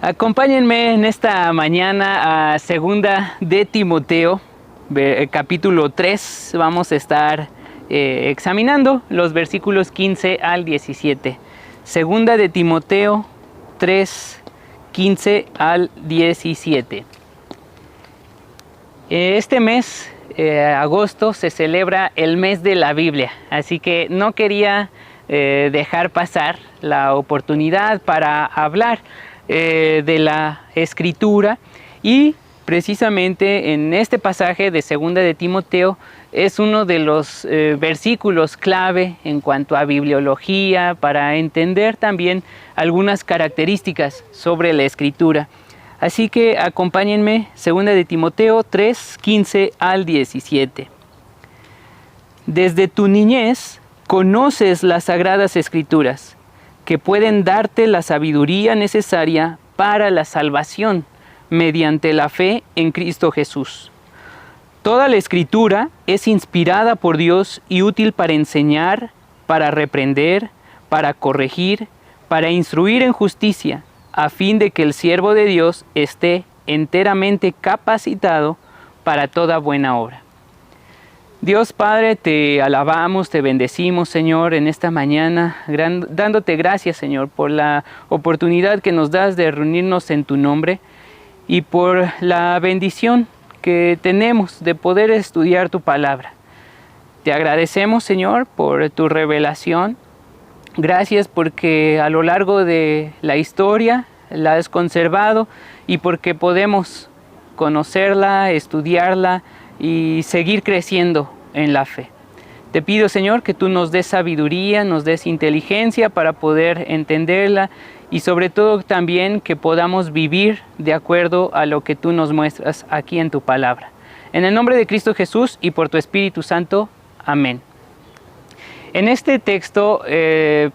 Acompáñenme en esta mañana a Segunda de Timoteo, capítulo 3. Vamos a estar examinando los versículos 15 al 17. Segunda de Timoteo 3, 15 al 17. Este mes, agosto, se celebra el mes de la Biblia, así que no quería dejar pasar la oportunidad para hablar de la Escritura, y precisamente en este pasaje de Segunda de Timoteo es uno de los versículos clave en cuanto a bibliología para entender también algunas características sobre la Escritura. Así que acompáñenme, Segunda de Timoteo 3, 15 al 17. Desde tu niñez conoces las sagradas Escrituras, que pueden darte la sabiduría necesaria para la salvación mediante la fe en Cristo Jesús. Toda la Escritura es inspirada por Dios y útil para enseñar, para reprender, para corregir, para instruir en justicia, a fin de que el siervo de Dios esté enteramente capacitado para toda buena obra. Dios Padre, te alabamos, te bendecimos, Señor, en esta mañana, dándote gracias, Señor, por la oportunidad que nos das de reunirnos en tu nombre y por la bendición que tenemos de poder estudiar tu palabra. Te agradecemos, Señor, por tu revelación. Gracias porque a lo largo de la historia la has conservado y porque podemos conocerla, estudiarla y seguir creciendo en la fe. Te pido, Señor, que tú nos des sabiduría, nos des inteligencia para poder entenderla y sobre todo también que podamos vivir de acuerdo a lo que tú nos muestras aquí en tu palabra. En el nombre de Cristo Jesús y por tu Espíritu Santo. Amén. En este texto,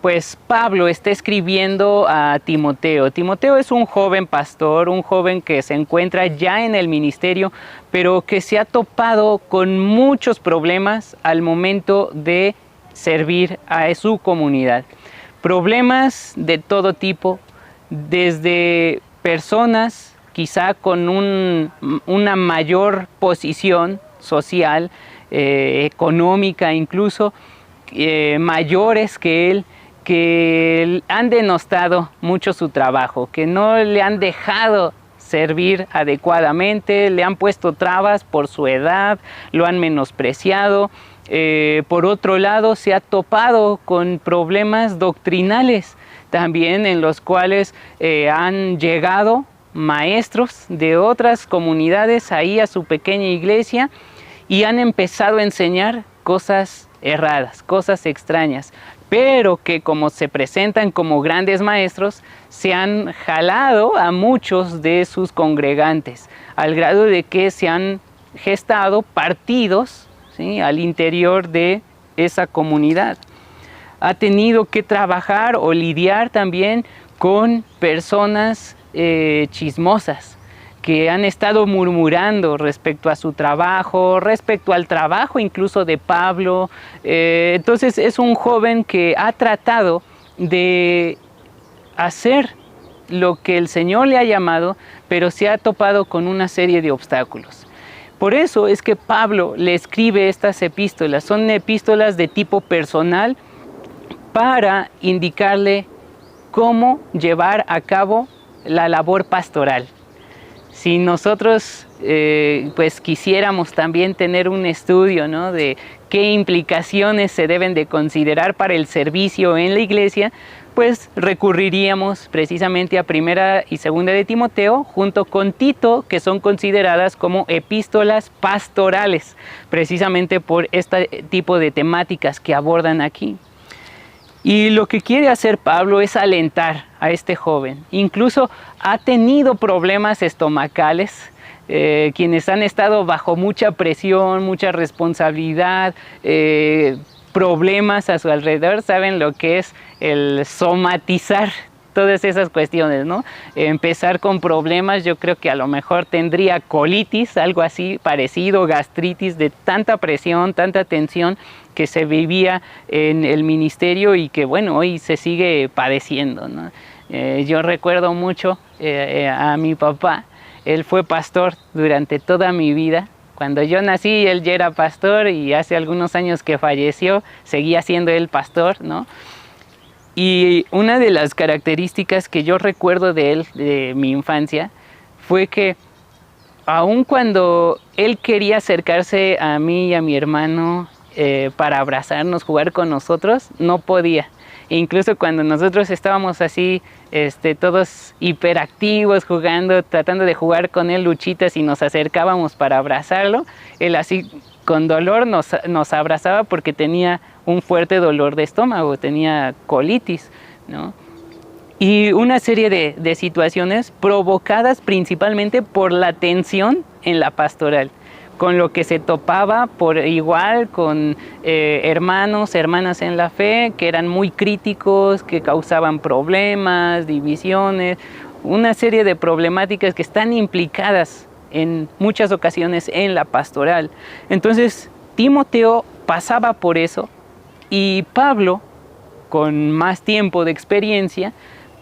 pues Pablo está escribiendo a Timoteo. Timoteo es un joven pastor, un joven que se encuentra ya en el ministerio, pero que se ha topado con muchos problemas al momento de servir a su comunidad. Problemas de todo tipo, desde personas quizá con una mayor posición social, económica incluso, mayores que él, que han denostado mucho su trabajo, que no le han dejado servir adecuadamente, le han puesto trabas por su edad, lo han menospreciado. Por otro lado, se ha topado con problemas doctrinales también, en los cuales han llegado maestros de otras comunidades ahí a su pequeña iglesia y han empezado a enseñar cosas erradas, cosas extrañas, pero que como se presentan como grandes maestros, se han jalado a muchos de sus congregantes, al grado de que se han gestado partidos, ¿sí?, al interior de esa comunidad. Ha tenido que trabajar o lidiar también con personas chismosas, que han estado murmurando respecto a su trabajo, respecto al trabajo incluso de Pablo. Entonces es un joven que ha tratado de hacer lo que el Señor le ha llamado, pero se ha topado con una serie de obstáculos. Por eso es que Pablo le escribe estas epístolas. Son epístolas de tipo personal para indicarle cómo llevar a cabo la labor pastoral. Si nosotros pues quisiéramos también tener un estudio, ¿no?, de qué implicaciones se deben de considerar para el servicio en la iglesia, pues recurriríamos precisamente a Primera y Segunda de Timoteo junto con Tito, que son consideradas como epístolas pastorales, precisamente por este tipo de temáticas que abordan aquí. Y lo que quiere hacer Pablo es alentar a este joven. Incluso ha tenido problemas estomacales, quienes han estado bajo mucha presión, mucha responsabilidad, problemas a su alrededor, saben lo que es el somatizar todas esas cuestiones, ¿no? Empezar con problemas, yo creo que a lo mejor tendría colitis, algo así parecido, gastritis, de tanta presión, tanta tensión que se vivía en el ministerio y que, bueno, hoy se sigue padeciendo, ¿no? Yo recuerdo mucho a mi papá. Él fue pastor durante toda mi vida. Cuando yo nací, él ya era pastor, y hace algunos años que falleció, seguía siendo él pastor, ¿no? Y una de las características que yo recuerdo de él, de mi infancia, fue que aun cuando él quería acercarse a mí y a mi hermano para abrazarnos, jugar con nosotros, no podía. E incluso cuando nosotros estábamos así, todos hiperactivos, jugando, tratando de jugar con él luchitas, y nos acercábamos para abrazarlo, él así con dolor nos abrazaba porque tenía un fuerte dolor de estómago, tenía colitis, ¿no? Y una serie de situaciones provocadas principalmente por la tensión en la pastoral, con lo que se topaba por igual con hermanos, hermanas en la fe, que eran muy críticos, que causaban problemas, divisiones, una serie de problemáticas que están implicadas en muchas ocasiones en la pastoral. Entonces, Timoteo pasaba por eso, y Pablo, con más tiempo de experiencia,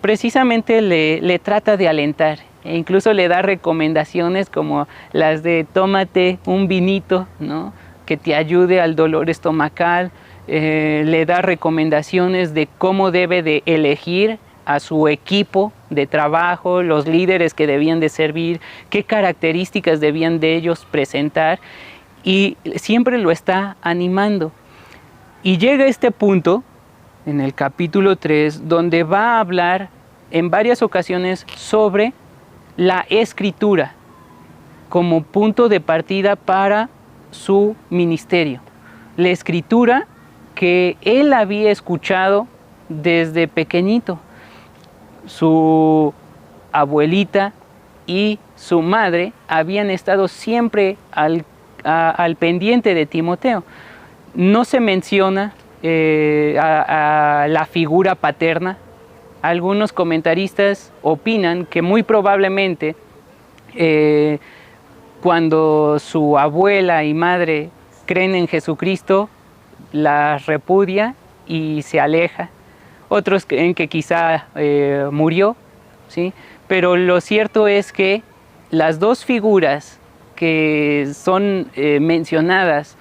precisamente le trata de alentar, e incluso le da recomendaciones como las de tómate un vinito, ¿no?, que te ayude al dolor estomacal. Le da recomendaciones de cómo debe de elegir a su equipo de trabajo, los líderes que debían de servir, qué características debían de ellos presentar, y siempre lo está animando. Y llega este punto en el capítulo 3, donde va a hablar en varias ocasiones sobre la escritura como punto de partida para su ministerio. La escritura que él había escuchado desde pequeñito. Su abuelita y su madre habían estado siempre al pendiente de Timoteo. No se menciona a la figura paterna. Algunos comentaristas opinan que muy probablemente cuando su abuela y madre creen en Jesucristo, las repudia y se aleja. Otros creen que quizá murió, ¿sí? Pero lo cierto es que las dos figuras que son mencionadas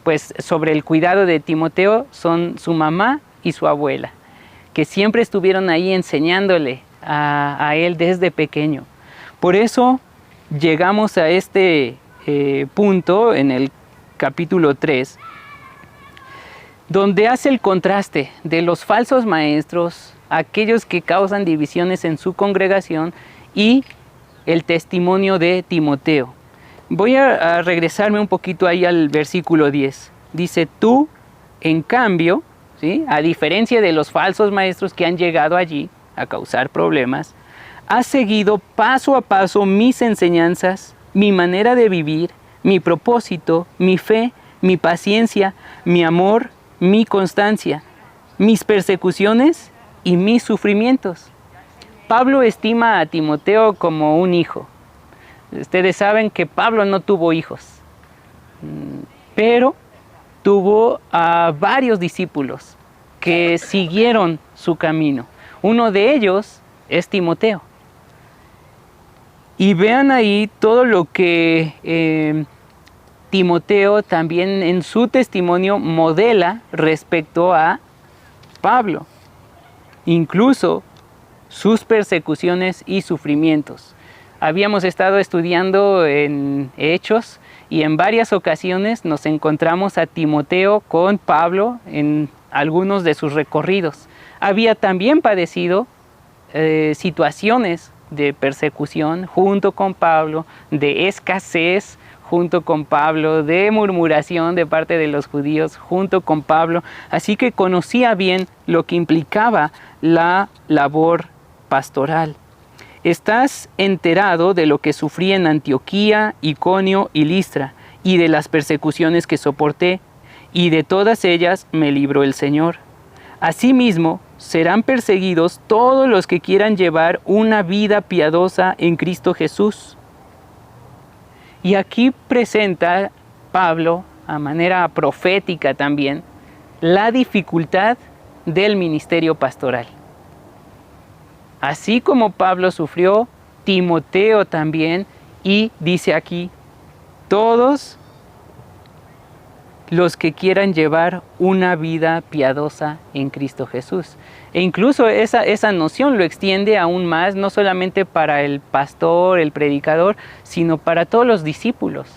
pues sobre el cuidado de Timoteo son su mamá y su abuela, que siempre estuvieron ahí enseñándole a él desde pequeño. Por eso llegamos a este punto en el capítulo 3, donde hace el contraste de los falsos maestros, aquellos que causan divisiones en su congregación, y el testimonio de Timoteo. Voy a regresarme un poquito ahí al versículo 10. Dice, tú, en cambio, ¿sí?, a diferencia de los falsos maestros que han llegado allí a causar problemas, has seguido paso a paso mis enseñanzas, mi manera de vivir, mi propósito, mi fe, mi paciencia, mi amor, mi constancia, mis persecuciones y mis sufrimientos. Pablo estima a Timoteo como un hijo. Ustedes saben que Pablo no tuvo hijos, pero tuvo a varios discípulos que siguieron su camino. Uno de ellos es Timoteo. Y vean ahí todo lo que Timoteo también en su testimonio modela respecto a Pablo, incluso sus persecuciones y sufrimientos. Habíamos estado estudiando en Hechos, y en varias ocasiones nos encontramos a Timoteo con Pablo en algunos de sus recorridos. Había también padecido situaciones de persecución junto con Pablo, de escasez junto con Pablo, de murmuración de parte de los judíos junto con Pablo. Así que conocía bien lo que implicaba la labor pastoral. Estás enterado de lo que sufrí en Antioquía, Iconio y Listra, y de las persecuciones que soporté, y de todas ellas me libró el Señor. Asimismo, serán perseguidos todos los que quieran llevar una vida piadosa en Cristo Jesús. Y aquí presenta Pablo, a manera profética también, la dificultad del ministerio pastoral. Así como Pablo sufrió, Timoteo también, y dice aquí, todos los que quieran llevar una vida piadosa en Cristo Jesús. E incluso esa noción lo extiende aún más, no solamente para el pastor, el predicador, sino para todos los discípulos.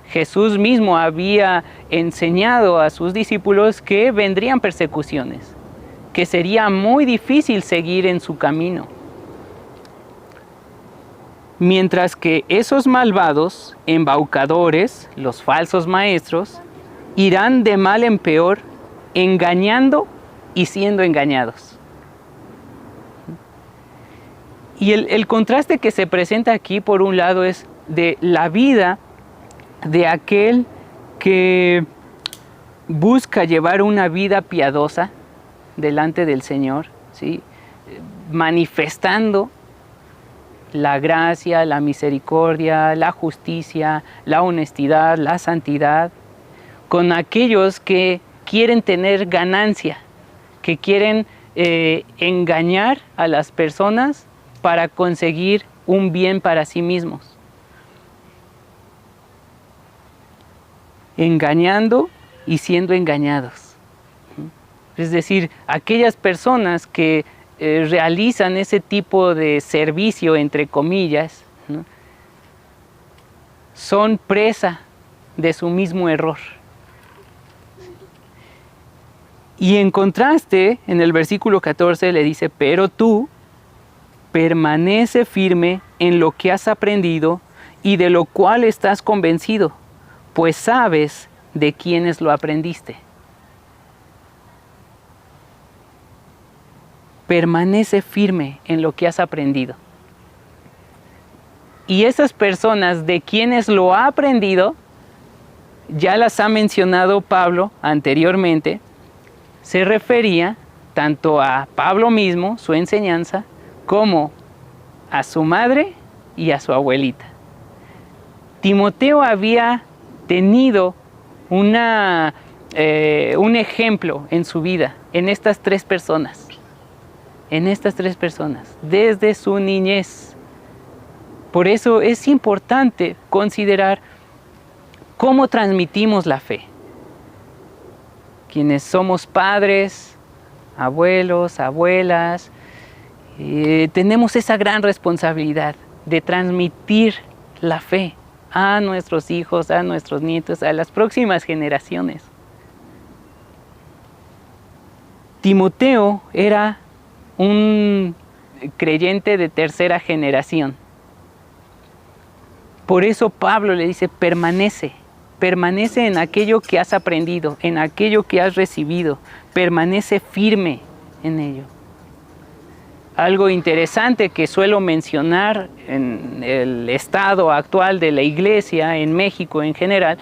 Jesús mismo había enseñado a sus discípulos que vendrían persecuciones, que sería muy difícil seguir en su camino. Mientras que esos malvados, embaucadores, los falsos maestros, irán de mal en peor, engañando y siendo engañados. Y el contraste que se presenta aquí, por un lado, es de la vida de aquel que busca llevar una vida piadosa delante del Señor, ¿sí? Manifestando la gracia, la misericordia, la justicia, la honestidad, la santidad, con aquellos que quieren tener ganancia, que quieren engañar a las personas para conseguir un bien para sí mismos. Engañando y siendo engañados. Es decir, aquellas personas que realizan ese tipo de servicio, entre comillas, ¿no?, son presa de su mismo error. Y en contraste, en el versículo 14 le dice, pero tú permanece firme en lo que has aprendido y de lo cual estás convencido, pues sabes de quiénes lo aprendiste. Permanece firme en lo que has aprendido. Y esas personas de quienes lo ha aprendido, ya las ha mencionado Pablo anteriormente, se refería tanto a Pablo mismo, su enseñanza, como a su madre y a su abuelita. Timoteo había tenido un ejemplo en su vida, en estas tres personas, desde su niñez. Por eso es importante considerar cómo transmitimos la fe. Quienes somos padres, abuelos, abuelas, tenemos esa gran responsabilidad de transmitir la fe a nuestros hijos, a nuestros nietos, a las próximas generaciones. Timoteo era un creyente de tercera generación. Por eso Pablo le dice, permanece en aquello que has aprendido, en aquello que has recibido, permanece firme en ello. Algo interesante que suelo mencionar en el estado actual de la iglesia, en México en general,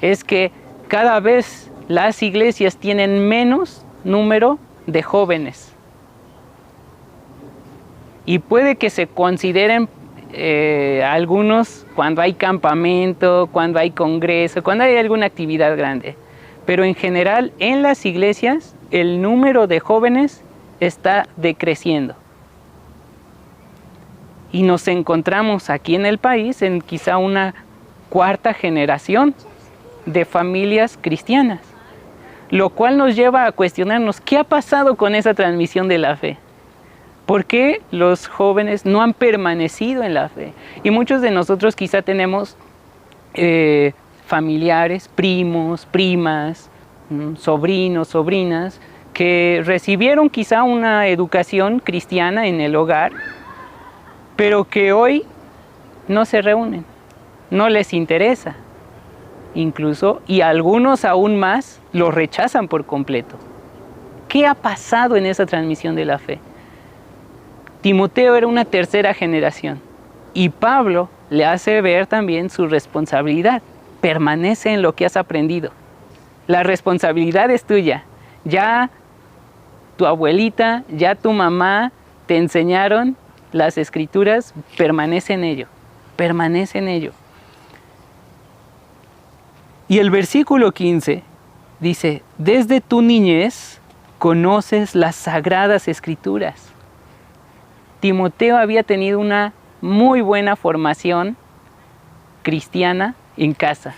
es que cada vez las iglesias tienen menos número de jóvenes. Y puede que se consideren algunos cuando hay campamento, cuando hay congreso, cuando hay alguna actividad grande. Pero en general, en las iglesias, el número de jóvenes está decreciendo. Y nos encontramos aquí en el país en quizá una cuarta generación de familias cristianas, lo cual nos lleva a cuestionarnos qué ha pasado con esa transmisión de la fe. ¿Por qué los jóvenes no han permanecido en la fe? Y muchos de nosotros quizá tenemos familiares, primos, primas, sobrinos, sobrinas, que recibieron quizá una educación cristiana en el hogar, pero que hoy no se reúnen, no les interesa, incluso, y algunos aún más lo rechazan por completo. ¿Qué ha pasado en esa transmisión de la fe? Timoteo era una tercera generación y Pablo le hace ver también su responsabilidad. Permanece en lo que has aprendido. La responsabilidad es tuya. Ya tu abuelita, ya tu mamá te enseñaron las escrituras, permanece en ello. Permanece en ello. Y el versículo 15 dice, desde tu niñez conoces las sagradas escrituras. Timoteo había tenido una muy buena formación cristiana en casa.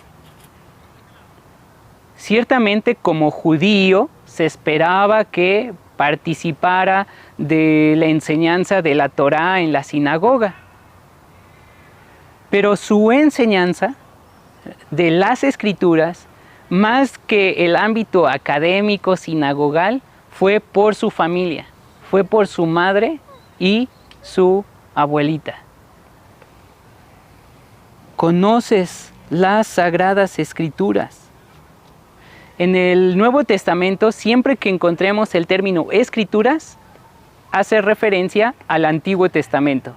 Ciertamente, como judío, se esperaba que participara de la enseñanza de la Torá en la sinagoga. Pero su enseñanza de las escrituras, más que el ámbito académico sinagogal, fue por su familia, fue por su madre y su abuelita. Conoces las sagradas escrituras. En el Nuevo Testamento, siempre que encontremos el término escrituras, hace referencia al Antiguo Testamento.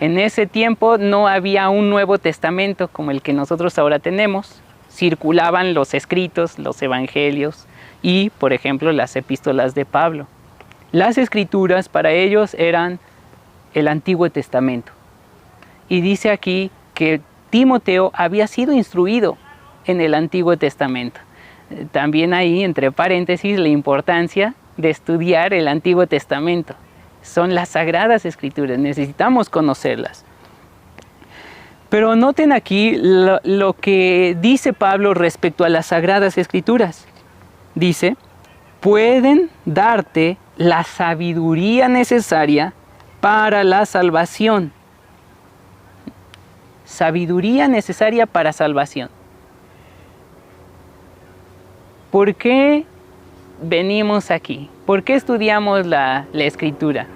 En ese tiempo no había un Nuevo Testamento como el que nosotros ahora tenemos. Circulaban los escritos, los evangelios y, por ejemplo, las epístolas de Pablo. Las escrituras para ellos eran el Antiguo Testamento. Y dice aquí que Timoteo había sido instruido en el Antiguo Testamento. También ahí, entre paréntesis, la importancia de estudiar el Antiguo Testamento. Son las sagradas escrituras, necesitamos conocerlas. Pero noten aquí lo que dice Pablo respecto a las sagradas escrituras. Dice, pueden darte la sabiduría necesaria para la salvación. Sabiduría necesaria para salvación. ¿Por qué venimos aquí? ¿Por qué estudiamos la escritura?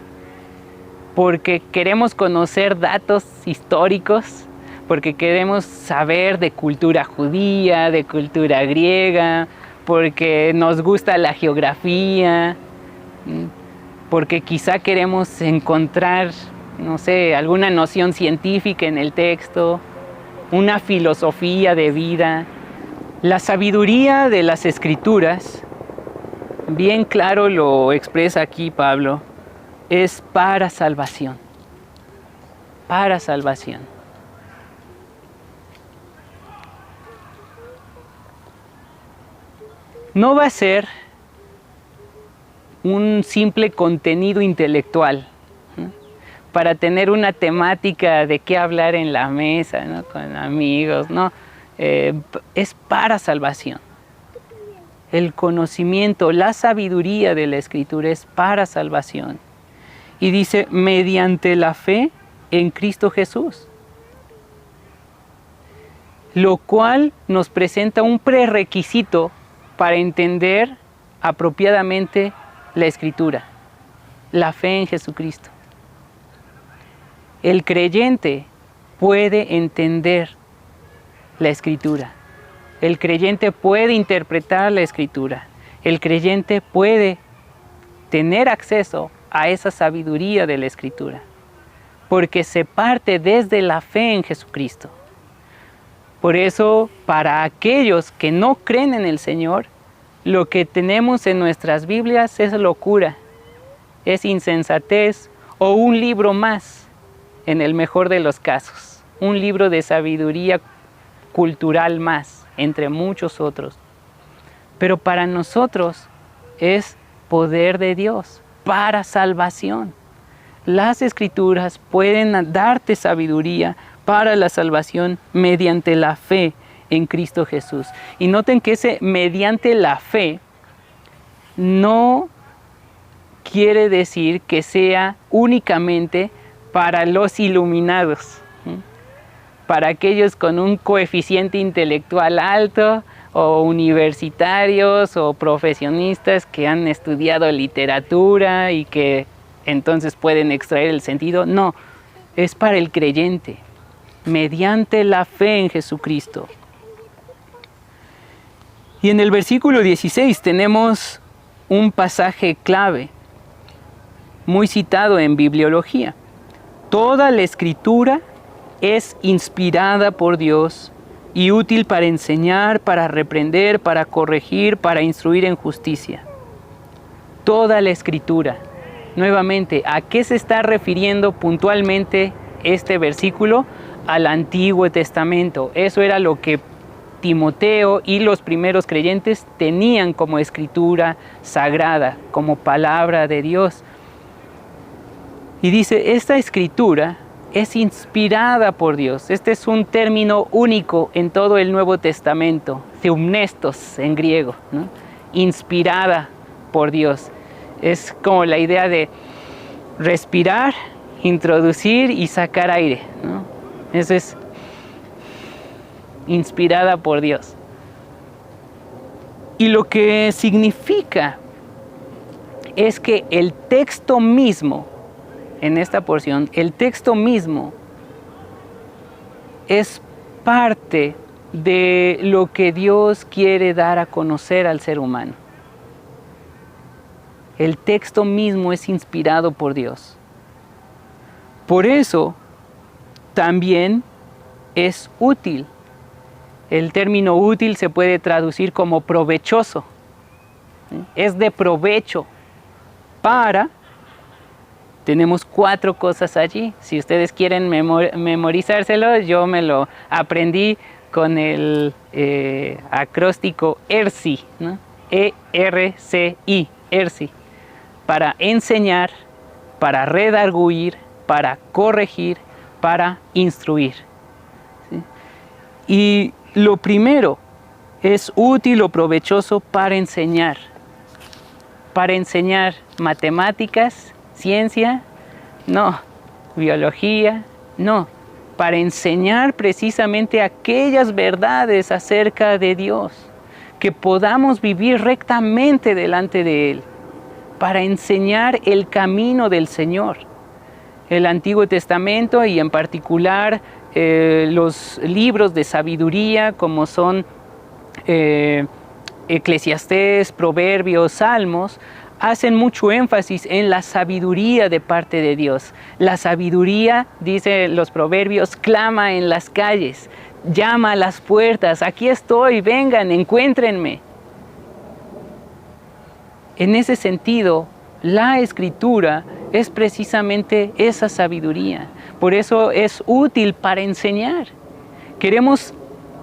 ¿Porque queremos conocer datos históricos? ¿Porque queremos saber de cultura judía, de cultura griega? ¿Porque nos gusta la geografía? ¿Porque quizá queremos encontrar, no sé, alguna noción científica en el texto? ¿Una filosofía de vida? La sabiduría de las escrituras, bien claro lo expresa aquí Pablo, es para salvación. Para salvación. No va a ser un simple contenido intelectual, ¿no? Para tener una temática de qué hablar en la mesa, ¿no? Con amigos, ¿no? Es para salvación. El conocimiento, la sabiduría de la Escritura es para salvación. Y dice, mediante la fe en Cristo Jesús. Lo cual nos presenta un prerequisito para entender apropiadamente la Escritura. La fe en Jesucristo. El creyente puede entender la Escritura. El creyente puede interpretar la Escritura. El creyente puede tener acceso a esa sabiduría de la Escritura, porque se parte desde la fe en Jesucristo. Por eso, para aquellos que no creen en el Señor, lo que tenemos en nuestras Biblias es locura, es insensatez o un libro más, en el mejor de los casos, un libro de sabiduría cultural más, entre muchos otros. Pero para nosotros es poder de Dios, para salvación. Las Escrituras pueden darte sabiduría para la salvación mediante la fe en Cristo Jesús. Y noten que ese mediante la fe no quiere decir que sea únicamente para los iluminados, para aquellos con un coeficiente intelectual alto, o universitarios o profesionistas que han estudiado literatura y que entonces pueden extraer el sentido. No, es para el creyente, mediante la fe en Jesucristo. Y en el versículo 16 tenemos un pasaje clave, muy citado en bibliología. Toda la Escritura es inspirada por Dios y útil para enseñar, para reprender, para corregir, para instruir en justicia. Toda la Escritura. Nuevamente, ¿a qué se está refiriendo puntualmente este versículo? Al Antiguo Testamento. Eso era lo que Timoteo y los primeros creyentes tenían como escritura sagrada, como palabra de Dios. Y dice, esta escritura es inspirada por Dios. Este es un término único en todo el Nuevo Testamento, theumnestos en griego, ¿no? Inspirada por Dios. Es como la idea de respirar, introducir y sacar aire, ¿no? Eso es inspirada por Dios. Y lo que significa es que el texto mismo, en esta porción, el texto mismo es parte de lo que Dios quiere dar a conocer al ser humano. El texto mismo es inspirado por Dios. Por eso también es útil. El término útil se puede traducir como provechoso. Es de provecho para... Tenemos 4 cosas allí. Si ustedes quieren memorizárselo, yo me lo aprendí con el acróstico ERCI, ¿no? E-R-C-I, ERCI. Para enseñar, para redarguir, para corregir, para instruir. ¿Sí? Y lo primero es útil o provechoso para enseñar. Para enseñar matemáticas, ciencia, no. Biología, no. Para enseñar precisamente aquellas verdades acerca de Dios, que podamos vivir rectamente delante de Él. Para enseñar el camino del Señor. El Antiguo Testamento y en particular los libros de sabiduría como son Eclesiastés, Proverbios, Salmos, hacen mucho énfasis en la sabiduría de parte de Dios. La sabiduría, dicen los Proverbios, clama en las calles, llama a las puertas, aquí estoy, vengan, encuéntrenme. En ese sentido, la Escritura es precisamente esa sabiduría. Por eso es útil para enseñar. Queremos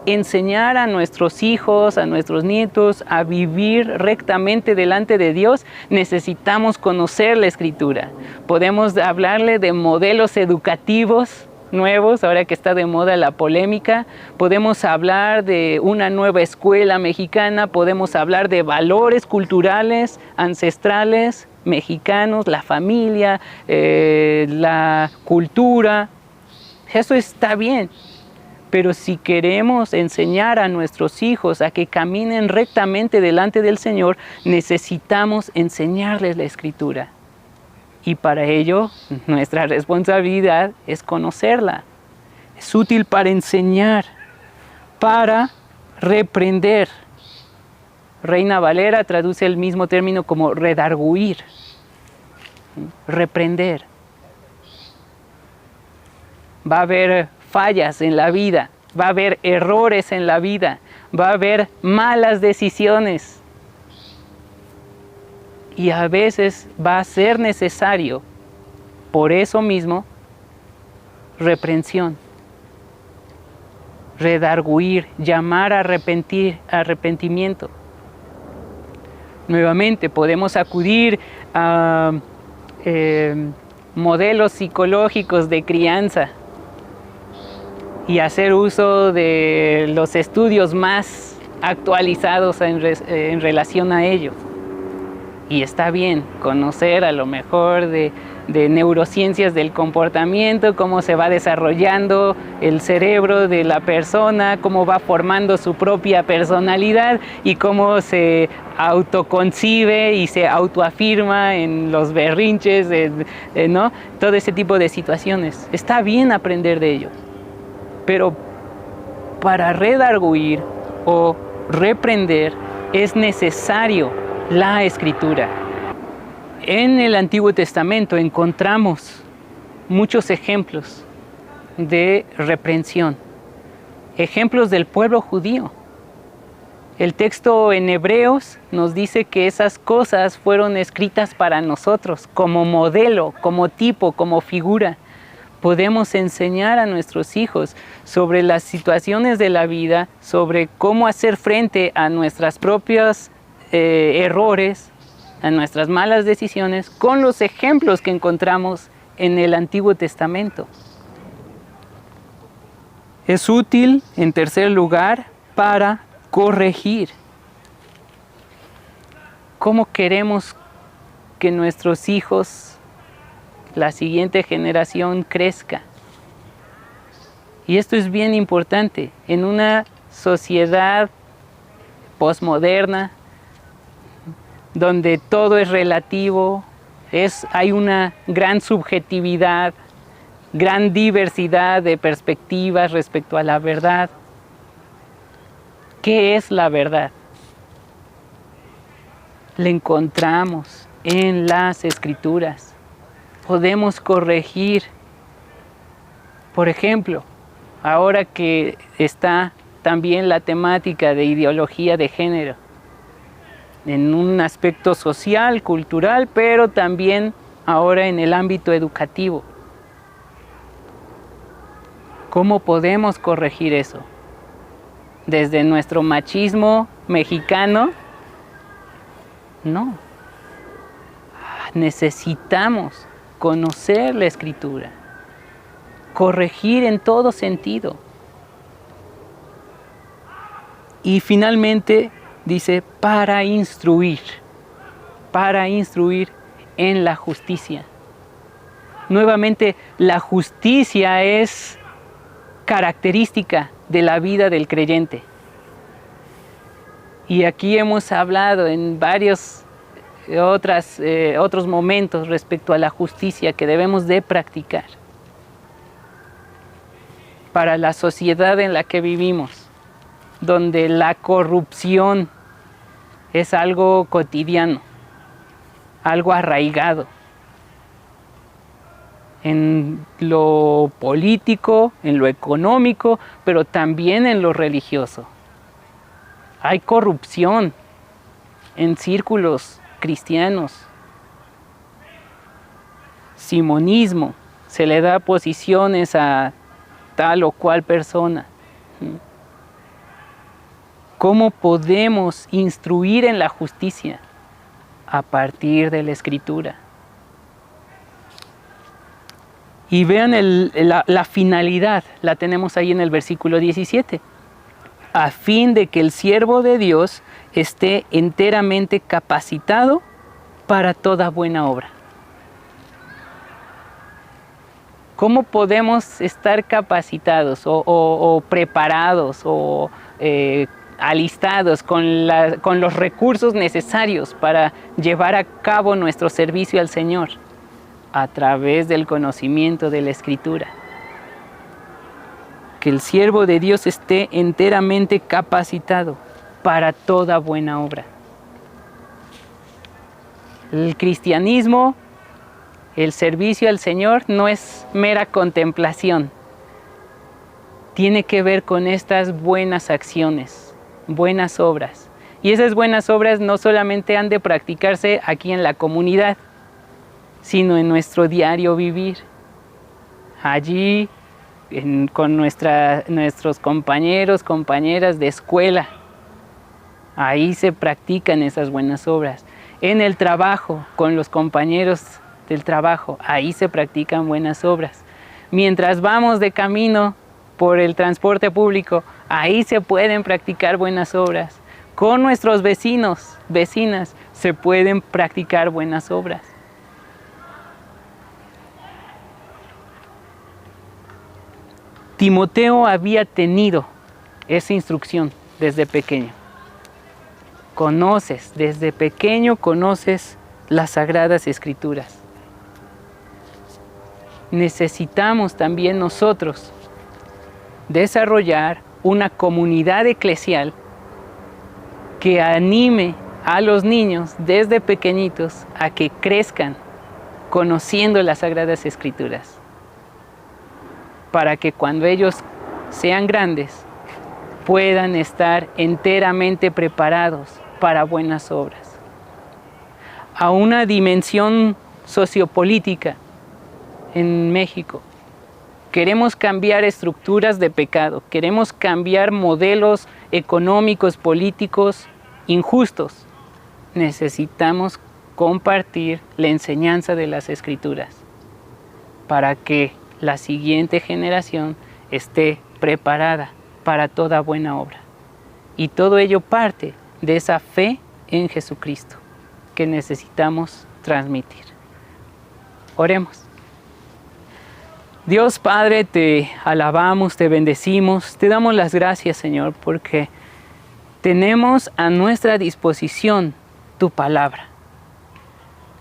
enseñar a nuestros hijos, a nuestros nietos, a vivir rectamente delante de Dios, necesitamos conocer la Escritura. Podemos hablarle de modelos educativos nuevos, ahora que está de moda la polémica. Podemos hablar de una nueva escuela mexicana, podemos hablar de valores culturales, ancestrales, mexicanos, la familia, la cultura. Eso está bien. Pero si queremos enseñar a nuestros hijos a que caminen rectamente delante del Señor, necesitamos enseñarles la Escritura. Y para ello, nuestra responsabilidad es conocerla. Es útil para enseñar, para reprender. Reina Valera traduce el mismo término como redarguir, reprender. Va a haber fallas en la vida, va a haber errores en la vida, va a haber malas decisiones. Y a veces va a ser necesario, por eso mismo, reprensión, redarguir, llamar a arrepentimiento. Nuevamente podemos acudir a modelos psicológicos de crianza y hacer uso de los estudios más actualizados en relación a ello. Y está bien conocer a lo mejor de neurociencias del comportamiento, cómo se va desarrollando el cerebro de la persona, cómo va formando su propia personalidad y cómo se autoconcibe y se autoafirma en los berrinches, ¿no? Todo ese tipo de situaciones. Está bien aprender de ello. Pero para redarguir o reprender es necesario la Escritura. En el Antiguo Testamento encontramos muchos ejemplos de reprensión, ejemplos del pueblo judío. El texto en Hebreos nos dice que esas cosas fueron escritas para nosotros como modelo, como tipo, como figura. Podemos enseñar a nuestros hijos sobre las situaciones de la vida, sobre cómo hacer frente a nuestros propios errores, a nuestras malas decisiones, con los ejemplos que encontramos en el Antiguo Testamento. Es útil, en tercer lugar, para corregir. ¿Cómo queremos que nuestros hijos, la siguiente generación, crezca? Y esto es bien importante. En una sociedad posmoderna, donde todo es relativo, hay una gran subjetividad, gran diversidad de perspectivas respecto a la verdad. ¿Qué es la verdad? La encontramos en las Escrituras. Podemos corregir. Por ejemplo, ahora que está también la temática de ideología de género, en un aspecto social, cultural, pero también ahora en el ámbito educativo. ¿Cómo podemos corregir eso? ¿Desde nuestro machismo mexicano? No. Necesitamos conocer la Escritura, corregir en todo sentido. Y finalmente dice, para instruir en la justicia. Nuevamente, la justicia es característica de la vida del creyente. Y aquí hemos hablado en varios otros momentos respecto a la justicia que debemos de practicar para la sociedad en la que vivimos, donde la corrupción es algo cotidiano, algo arraigado en lo político, en lo económico, pero también en lo religioso. Hay corrupción en círculos cristianos. Simonismo, se le da posiciones a tal o cual persona. ¿Cómo podemos instruir en la justicia? A partir de la Escritura. Y vean la finalidad, la tenemos ahí en el versículo 17. A fin de que el siervo de Dios esté enteramente capacitado para toda buena obra. ¿Cómo podemos estar capacitados o preparados o alistados con los recursos necesarios para llevar a cabo nuestro servicio al Señor? A través del conocimiento de la Escritura. Que el siervo de Dios esté enteramente capacitado para toda buena obra. El cristianismo, el servicio al Señor, no es mera contemplación. Tiene que ver con estas buenas acciones, buenas obras. Y esas buenas obras no solamente han de practicarse aquí en la comunidad, sino en nuestro diario vivir. Allí, con nuestros compañeros, compañeras de escuela. Ahí se practican esas buenas obras. En el trabajo, con los compañeros del trabajo, ahí se practican buenas obras. Mientras vamos de camino por el transporte público, ahí se pueden practicar buenas obras. Con nuestros vecinos, vecinas, se pueden practicar buenas obras. Timoteo había tenido esa instrucción desde pequeño. Desde pequeño conoces las Sagradas Escrituras. Necesitamos también nosotros desarrollar una comunidad eclesial que anime a los niños desde pequeñitos a que crezcan conociendo las Sagradas Escrituras, para que cuando ellos sean grandes puedan estar enteramente preparados para buenas obras. A una dimensión sociopolítica en México, queremos cambiar estructuras de pecado, queremos cambiar modelos económicos, políticos injustos, necesitamos compartir la enseñanza de las Escrituras para que la siguiente generación esté preparada para toda buena obra. Y todo ello parte de esa fe en Jesucristo que necesitamos transmitir. Oremos. Dios Padre, te alabamos, te bendecimos, te damos las gracias, Señor, porque tenemos a nuestra disposición tu palabra.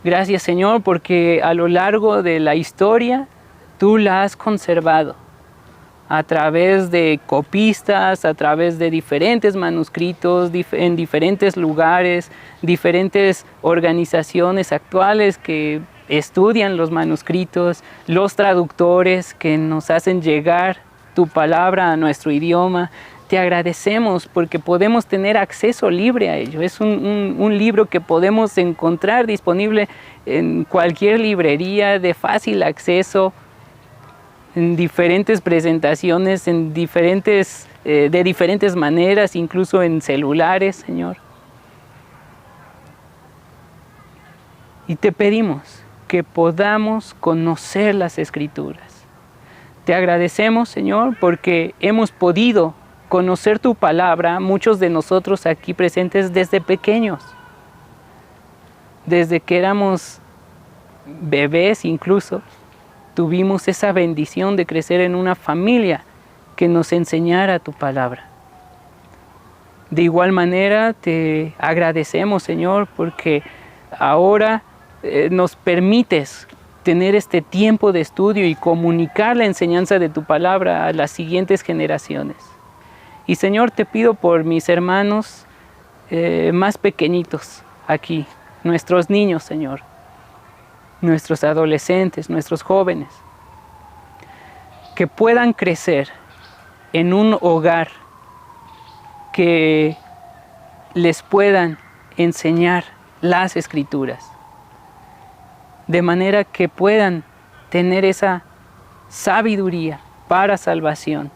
Gracias, Señor, porque a lo largo de la historia tú la has conservado a través de copistas, a través de diferentes manuscritos, en diferentes lugares, diferentes organizaciones actuales que estudian los manuscritos, los traductores que nos hacen llegar tu palabra a nuestro idioma. Te agradecemos porque podemos tener acceso libre a ello. Es un libro que podemos encontrar disponible en cualquier librería de fácil acceso, en diferentes presentaciones, de diferentes maneras, incluso en celulares, Señor. Y te pedimos que podamos conocer las Escrituras. Te agradecemos, Señor, porque hemos podido conocer tu palabra, muchos de nosotros aquí presentes desde pequeños, desde que éramos bebés incluso, tuvimos esa bendición de crecer en una familia que nos enseñara tu palabra. De igual manera te agradecemos, Señor, porque ahora nos permites tener este tiempo de estudio y comunicar la enseñanza de tu palabra a las siguientes generaciones. Y Señor, te pido por mis hermanos más pequeñitos aquí, nuestros niños, Señor, nuestros adolescentes, nuestros jóvenes, que puedan crecer en un hogar que les puedan enseñar las Escrituras, de manera que puedan tener esa sabiduría para salvación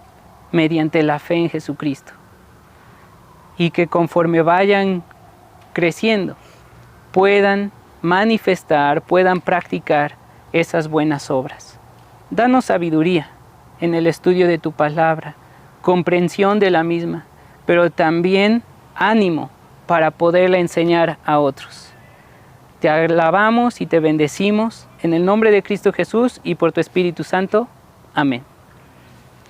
mediante la fe en Jesucristo, y que conforme vayan creciendo puedan manifestar, puedan practicar esas buenas obras. Danos sabiduría en el estudio de tu palabra, comprensión de la misma, pero también ánimo para poderla enseñar a otros. Te alabamos y te bendecimos en el nombre de Cristo Jesús y por tu Espíritu Santo. Amén.